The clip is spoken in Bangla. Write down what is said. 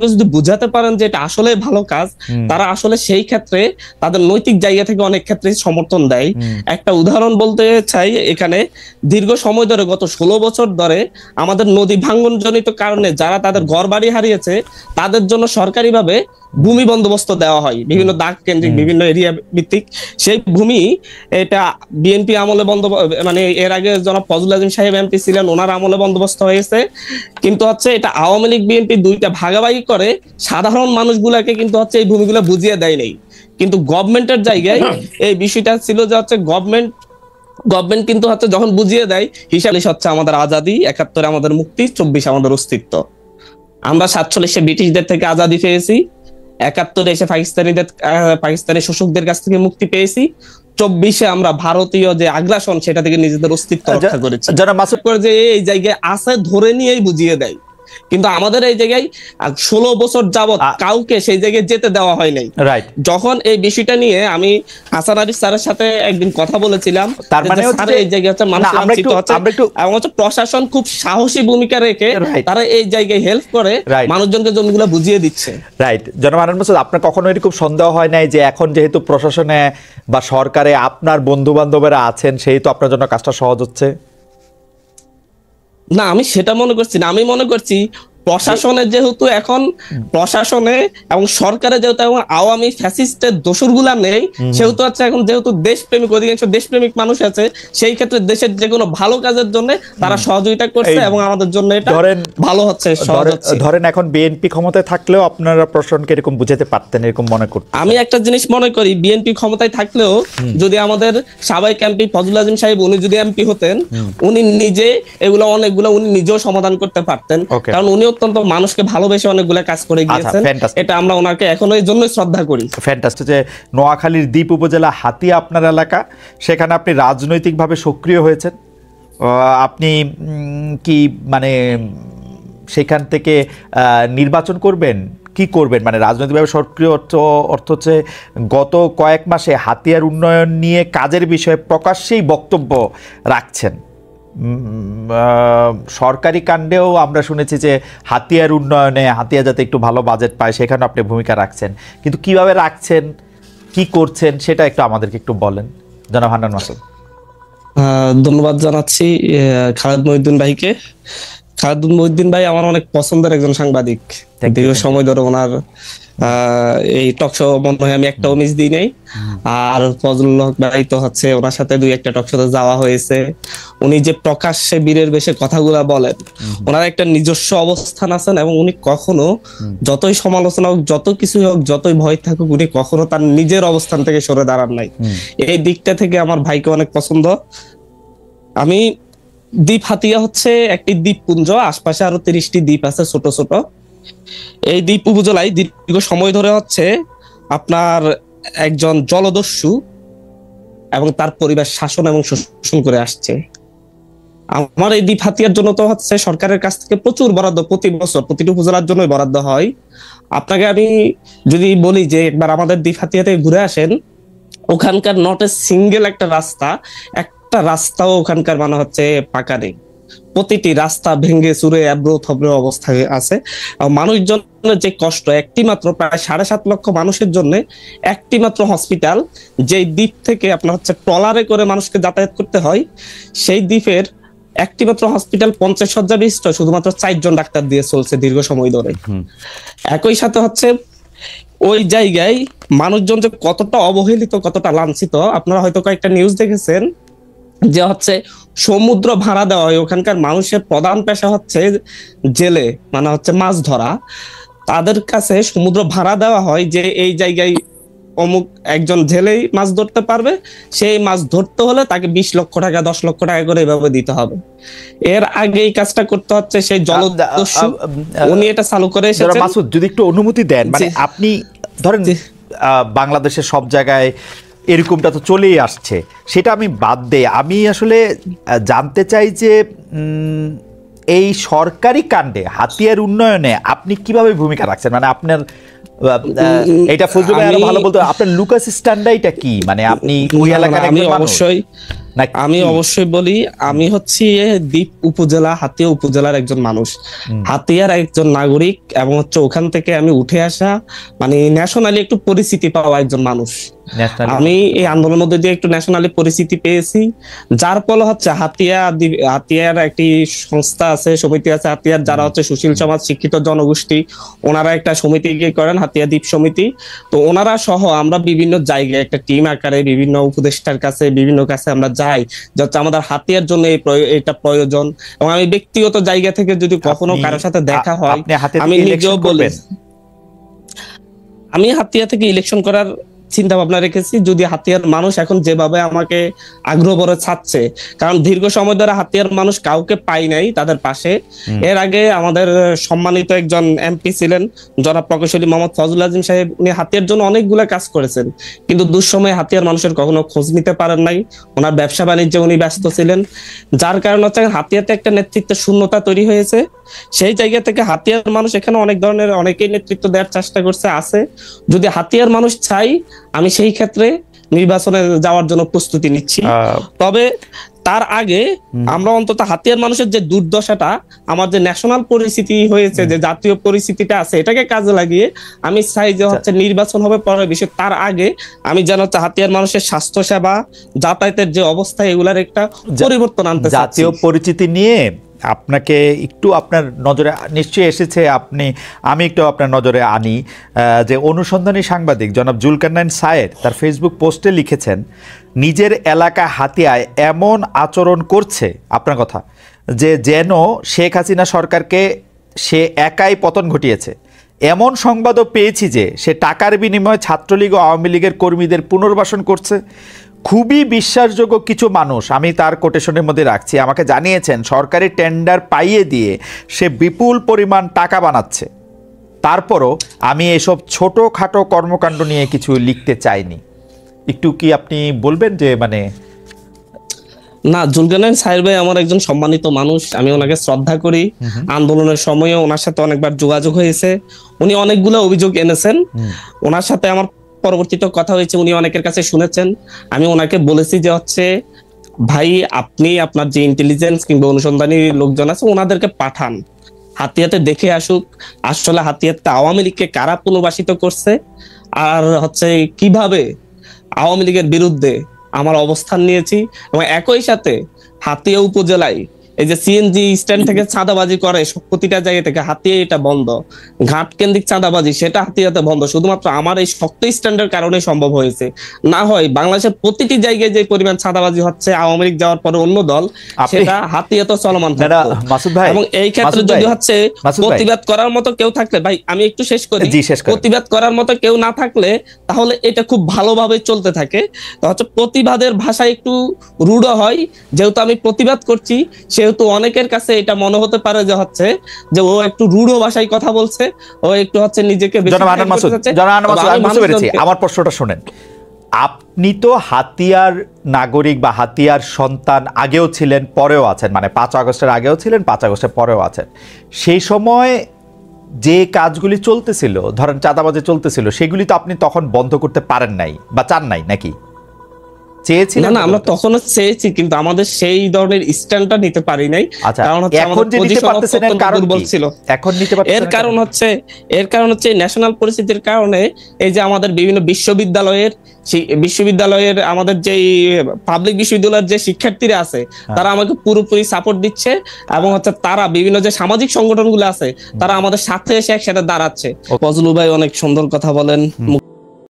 যদি বুঝাতে পারেন যে এটা আসলে ভালো কাজ, তারা আসলে সেই ক্ষেত্রে তাদের নৈতিক জায়গা থেকে অনেক ক্ষেত্রে সমর্থন দেয়। একটা উদাহরণ বলতে চাই, এখানে দীর্ঘ সময় ধরে গত 16 বছর ধরে আমাদের নদী ভাঙ্গনজনিত কারণে যারা তাদের ঘর বাড়ি হারিয়েছে তাদের জন্য সরকারিভাবে ভূমি বন্দোবস্ত দেওয়া হয় বিভিন্ন দাগ কেন্দ্রিক বিভিন্ন এরিয়া ভিত্তিক। সেই ভূমি এটা বিএনপি আমলে মানে এর আগে জনাব ফজলুল আজিম সাহেব এমপি ছিলেন, ওনার আমলে বন্দোবস্ত হয়েছে। কিন্তু হচ্ছে এটা আওয়ামী লীগ বিএনপি দুইটা ভাগাভাগি করে সাধারণ মানুষগুলাকে কিন্তু হচ্ছে এই ভূমিগুলো বুঝিয়ে দেয় নাই। কিন্তু গভর্নমেন্টের জায়গায় এই বিষয়টা ছিল যে হচ্ছে গভর্নমেন্ট কিন্তু হচ্ছে যখন বুঝিয়ে দেয় হিসাবে হচ্ছে আমাদের আজাদি, 71 আমাদের মুক্তি, 24 আমাদের অস্তিত্ব। আমরা 47-এ ব্রিটিশদের থেকে আজাদি পেয়েছি, 71-এ এসে পাকিস্তানি শোষকদের কাছ থেকে মুক্তি পেয়েছি, 24-এ আমরা ভারতীয় যে আগ্রাসন সেটা থেকে নিজেদের অস্তিত্ব রক্ষা করেছি। যারা মাসুদ করে যে এই জায়গায় আছে ধরে নিয়েই বুঝিয়ে দেয়, কিন্তু আমাদের এই জায়গায় 16 বছর যাবত কাউকে সেই জায়গায় যেতে দেওয়া হয় নাই। যখন এই বিষয়টা নিয়ে আমি হাসান আরিফ স্যারের সাথে একদিন কথা বলেছিলাম, তার মানে এই জায়গায় হচ্ছে মানুষ প্রশাসন খুব সাহসী ভূমিকা রেখে তারা এই জায়গায় হেল্প করে মানুষজনকে জমিগুলো বুঝিয়ে দিচ্ছে। রাইট। জনাব হান্নান মাসুদ, আপনার কখনো এরকম সন্দেহ হয় নাই যে এখন যেহেতু প্রশাসনে বা সরকারে আপনার বন্ধু বান্ধবেরা আছেন সেহেতু আপনার জন্য কাজটা সহজ হচ্ছে? না, আমি সেটা মনে করছি না। আমি মনে করছি প্রশাসনের যেহেতু এখন প্রশাসনে এবং সরকারে যেহেতু এখন আওয়ামী ফ্যাসিস্টের দোসরগুলা নেই, সেহেতু হচ্ছে এখন যেহেতু দেশপ্রেমিক অধিকাংশ দেশপ্রেমিক মানুষ আছে, সেই ক্ষেত্রে দেশের যে কোনো ভালো কাজের জন্য তারা সহযোগিতা করছে এবং আমাদের জন্য এটা ভালো হচ্ছে। ধরেন এখন বিএনপি ক্ষমতায় থাকলেও আপনারা প্রশাসনকে এরকম বুঝাতে পারতেন, এরকম মনে করতেন? আমি একটা জিনিস মনে করি, বিএনপি ক্ষমতায় থাকলেও যদি আমাদের সাবেক এমপি ফজলুল আজিম সাহেব উনি যদি এমপি হতেন, উনি নিজে এগুলো অনেকগুলো উনি নিজেও সমাধান করতে পারতেন, কারণ উনি অত্যন্ত মানুষকে ভালোবেসে অনেকগুলো কাজ করে গিয়েছেন। এটা আমরা ওনাকে এখনো এই জন্যই শ্রদ্ধা করি। ফ্যান্টাস্টিক। যে নোয়াখালীর দ্বীপ উপজেলা হাতিয়া আপনার এলাকা, সেখানে আপনি রাজনৈতিকভাবে সক্রিয় হয়েছেন। আপনি কি মানে সেখান থেকে নির্বাচন করবেন, কি করবেন? মানে রাজনৈতিকভাবে সক্রিয় অর্থ হচ্ছে গত কয়েক মাসে হাতিয়ার উন্নয়ন নিয়ে কাজের বিষয়ে প্রকাশ্যেই বক্তব্য রাখছেন। সরকারি কাণ্ডেও আমরা শুনেছি যে হাতিয়ার উন্নয়নে, হাতিয়া যাতে একটু ভালো বাজেট পায় সেখানে আপনি ভূমিকা রাখছেন, কিন্তু কিভাবে রাখছেন, কি করছেন সেটা একটু আমাদেরকে একটু বলেন জনাব হান্নান মাসুদ। ধন্যবাদ জানাচ্ছি খালেদ মহিউদ্দিন ভাইকে। খালেদ মহিউদ্দিন ভাই আমার অনেক পছন্দের একজন সাংবাদিক। দীর্ঘ সময় ধরে ওনার এই টকশো মনে হয় আমি একটাও মিস দিই নাই। আর ফজলুল হক ভাই তো হচ্ছে ওনার সাথে 2-1টা টকশোতে যাওয়া হয়েছে। উনি যে প্রকাশ্যে বীরের বেশে কথাগুলা বলেন, ওনার একটা নিজস্ব অবস্থান আছেন এবং উনি কখনো যতই সমালোচনা হোক, যত কিছু হোক, যতই ভয় থাকুক, উনি কখনো তার নিজের অবস্থান থেকে সরে দাঁড়ান নাই। এই দিকটা থেকে আমার ভাইকে অনেক পছন্দ। আমি দ্বীপ হাতিয়া হচ্ছে একটি দ্বীপপুঞ্জ, আশপাশে আরো 30টি দ্বীপ আছে ছোট ছোট। এই দ্বীপ উপজেলায় দীর্ঘ সময় ধরে হচ্ছে আপনার একজন জলদস্যু এবং তার পরিবার শাসন এবং শোষণ করে আসছে। আমার এই দ্বীপ হাতিয়ার জন্য তো হচ্ছে সরকারের কাছ থেকে প্রচুর বরাদ্দ প্রতি বছর প্রতিটি উপজেলার জন্য বরাদ্দ হয়। আপনাকে আমি যদি বলি যে একবার আমাদের দ্বীপ হাতিয়াতে ঘুরে আসেন, ওখানকার নট এ সিঙ্গেল একটা রাস্তাও ওখানকার মানে হচ্ছে পাকা নেই। প্রতিটি রাস্তা ভেঙে চুরে এবড়ো থবড়ো অবস্থায় আছে। মানুষজনের যে কষ্ট, একটি মাত্র প্রায় 7.5 লক্ষ মানুষের জন্য একটি মাত্র হসপিটাল, যেই দ্বীপ থেকে আপনার হচ্ছে ট্রলারে করে মানুষকে যাতায়াত করতে হয়, সেই দ্বীপের একটি মাত্র হসপিটাল 50 শয্যা বিশিষ্ট, শুধুমাত্র 4 জন ডাক্তার দিয়ে চলছে দীর্ঘ সময় ধরে। একই সাথে হচ্ছে ওই জায়গায় মানুষজন যে কতটা অবহেলিত, কতটা লাঞ্ছিত, আপনারা হয়তো কয়েকটা নিউজ দেখেছেন যে হচ্ছে সমুদ্র ভাড়া দেওয়া হয়। ওখানকার মানুষের প্রধান পেশা হচ্ছে জেলে, মানে হচ্ছে মাছ ধরা। তাদের কাছে সমুদ্র ভাড়া দেওয়া হয় যে এই জায়গায় অমুক একজন জেলেই মাছ ধরতে পারবে, সেই মাছ ধরতে হলে তাকে 20 লক্ষ টাকা 10 লক্ষ টাকা করে এভাবে দিতে হবে। এর আগে এই কাজটা করতে হচ্ছে সেই জলদস্যু, উনি এটা চালু করে এসেছেন। মাসুদ, যদি একটু অনুমতি দেন, মানে আপনি ধরেন বাংলাদেশের সব জায়গায় এরকমটা তো চলেই আসছে, সেটা আমি বাদ দিয়ে আমি আসলে জানতে চাই যে এই সরকারি কাণ্ডে হাতিয়ার উন্নয়নে আপনি কিভাবে ভূমিকা রাখছেন? মানে আপনার এটা ফজলুল ভাই আরো ভালো বলতে, আপনার লুকাস স্ট্যান্ডার্ডটা কি? মানে আপনি ওই এলাকার আমি অবশ্যই আমি অবশ্যই বলি, আমি হচ্ছি দ্বীপ উপজেলা হাতিয়া উপজেলার একজন মানুষ, হাতিয়ার একজন নাগরিক, এবং হচ্ছে ওখান থেকে আমি উঠে আসা, মানে ন্যাশনালি একটু পরিচিতি পাওয়া একজন মানুষ। আমি এই আন্দোলনের মধ্যে দিয়ে একটু ন্যাশনালি পরিচিতি পেয়েছি, যার ফলে হচ্ছে হাতিয়ার একটি সংস্থা আছে, সমিতি আছে হাতিয়ার, যারা হচ্ছে সুশীল সমাজ শিক্ষিত জনগোষ্ঠী, ওনারা একটা সমিতি করেন, হাতিয়া দ্বীপ সমিতি। তো ওনারা সহ আমরা বিভিন্ন জায়গায় একটা টিম আকারে বিভিন্ন উপদেষ্টার কাছে, বিভিন্ন কাছে আমরা যাই, যাতে আমাদের হাতিয়ার জন্য এটা প্রয়োজন। এবং আমি ব্যক্তিগত জায়গা থেকে যদি কখনো কারোর সাথে দেখা হয়, আমি নিজেও বলি, আমি হাতিয়া থেকে ইলেকশন করার চিন্তা ভাবনা রেখেছি, যদি হাতিয়ার মানুষ এখন যেভাবে আমাকে আগ্রহ ভরে ছাড়ছে, কারণ দীর্ঘ সময় ধরে হাতিয়ার মানুষ কাউকে পাই নাই তাদের পাশে। এর আগে আমাদের সম্মানিত একজন এমপি ছিলেন জনাব প্রকৌশলী মোহাম্মদ ফজল আজিম সাহেব, উনি হাতিয়ার জন্য অনেকগুলো কাজ করেছেন, কিন্তু দুঃসময়ে হাতিয়ার মানুষের কখনো খোঁজ নিতে পারেন নাই, ওনার ব্যবসা বাণিজ্যে উনি ব্যস্ত ছিলেন, যার কারণে হচ্ছে হাতিয়াতে একটা নেতৃত্বের শূন্যতা তৈরি হয়েছে। সেই জায়গা থেকে হাতিয়ার মানুষ এখানে অনেক ধরনের অনেকেই নেতৃত্ব দেওয়ার চেষ্টা করছে, আছে। যদি হাতিয়ার মানুষ চাই, আমি সেই ক্ষেত্রে নির্বাচনে যাওয়ার জন্য প্রস্তুতি নিচ্ছি। তবে তার আগে আমরা অন্তত হাতিয়ার মানুষের যে দুর্দশাটা, আমার যে ন্যাশনাল পরিস্থিতি হয়েছে, যে জাতীয় পরিস্থিতিটা আছে, এটাকে কাজে লাগিয়ে আমি চাই যে হচ্ছে নির্বাচন হবে পরের বিষয়, তার আগে আমি যেন হাতিয়ার মানুষের স্বাস্থ্য সেবা, যাতায়াতের যে অবস্থা, এগুলার একটা পরিবর্তন আনতে চাচ্ছি। জাতীয় পরিচিতি নিয়ে আপনাকে একটু আপনার নজরে নিশ্চয়ই এসেছে, আমি একটু আপনার নজরে আনি যে অনুসন্ধানী সাংবাদিক জনাব জুলকারনাইন সায়ের তার ফেসবুক পোস্টে লিখেছেন, নিজের এলাকা হাতিয়ায় এমন আচরণ করছে, আপনার কথা, যে যেন শেখ হাসিনা সরকারকে সে একাই পতন ঘটিয়েছে। এমন সংবাদও পেয়েছি যে সে টাকার বিনিময়ে ছাত্রলীগ ও আওয়ামী লীগের কর্মীদের পুনর্বাসন করছে। খুবই বিশ্বাসযোগ্য কিছু মানুষ, আমি তার কোটেশনের মধ্যে রাখছি, আমাকে জানিয়েছেন সরকারি টেন্ডার পাইয়ে দিয়ে সে বিপুল পরিমাণ টাকা বানাচ্ছে। তারপরও আমি এসব ছোটোখাটো কর্মকাণ্ড নিয়ে কিছু লিখতে চাইনি। একটু কি আপনি বলবেন যে মানে? না, জুলকারনাইন সাহেব ভাই আমার একজন সম্মানিত মানুষ, আমি ওনাকে শ্রদ্ধা করি। আন্দোলনের সময়ে ওনার সাথে অনেকবার যোগাযোগ হয়েছে, উনি অনেকগুলো অভিযোগ এনেছেন, ওনার সাথে আমার পরবর্তীতে কথা হয়েছে, উনি অনেকের কাছে শুনেছেন। আমি ওনাকে বলেছি যে হচ্ছে ভাই, আপনি আপনার যে ইন্টেলিজেন্স কিংবা অনুসন্ধানী লোকজন আছে, ওনাদেরকে পাঠান, হাতিয়াতে দেখে আসুক আসলে হাতিয়াতে আওয়ামী লীগকে কারা পুনর্বাসিত করছে, আর হচ্ছে কিভাবে আওয়ামী লীগের বিরুদ্ধে আমার অবস্থান নিয়েছি। এবং একই সাথে হাতিয়া উপজেলায় এই যে সিএনজি স্ট্যান্ড থেকে চাঁদাবাজি করে প্রতিটা জায়গা থেকে, হাতিয়া এটা বন্ধ। ঘাট কেন্দ্রিক চাঁদাবাজি সেটা হাতিয়াতে বন্ধ, শুধুমাত্র আমার এই শক্ত স্ট্যান্ডের কারণে সম্ভব হয়েছে। না হয় বাংলাদেশের প্রতিটি জায়গায় যে পরিমাণ চাঁদাবাজি হচ্ছে আওয়ামী লীগ যাওয়ার পরে অন্য দল, সেটা হাতিয়াতে চলমান থাকতো। এবং এই ক্ষেত্রে যদি হচ্ছে প্রতিবাদ করার মতো কেউ থাকলে, ভাই আমি একটু শেষ করি, প্রতিবাদ করার মতো কেউ না থাকলে তাহলে এটা খুব ভালোভাবে চলতে থাকে। তো হচ্ছে প্রতিবাদের ভাষা একটু রূঢ় হয়, যেহেতু আমি প্রতিবাদ করছি সেহেতু অনেকের কাছে এটা মনে হতে পারে যে হচ্ছে যে ও একটু রূঢ় ভাষায় কথা বলছে, ও একটু হচ্ছে নিজেকে। আমার প্রশ্নটা শুনেন, আপনি তো হাতিয়ার নাগরিক বা হাতিয়ার সন্তান, আগেও ছিলেন পরেও আছেন, মানে 5 আগস্টের আগেও ছিলেন, 5 আগস্টের পরেও আছেন। সেই সময় যে কাজগুলি চলতেছিল, ধরেন চাঁদাবাজি চলতেছিল, সেগুলি তো আপনি তখন বন্ধ করতে পারেন নাই বা চান নাই নাকি? চেয়েছিলেন? না, আমরা তখনও চেয়েছি, কিন্তু আমাদের সেই ধরনের স্ট্যান্ডটা নিতে পারি নাই। কারণ হচ্ছে আমাদের পজিশন দুর্বল ছিল। এখন নিতে পারতেছেন, এর কারণ হচ্ছে ন্যাশনাল পরিস্থিতির কারণে এই যে আমাদের বিভিন্ন বিশ্ববিদ্যালয়ের আমাদের যে পাবলিক বিশ্ববিদ্যালয়ের যে শিক্ষার্থীরা আছে, তারা আমাকে পুরোপুরি সাপোর্ট দিচ্ছে, এবং হচ্ছে তারা বিভিন্ন যে সামাজিক সংগঠনগুলো আছে, তারা আমাদের সাথে এসে একসাথে দাঁড়াচ্ছে। ফজলু ভাই অনেক সুন্দর কথা বলেন।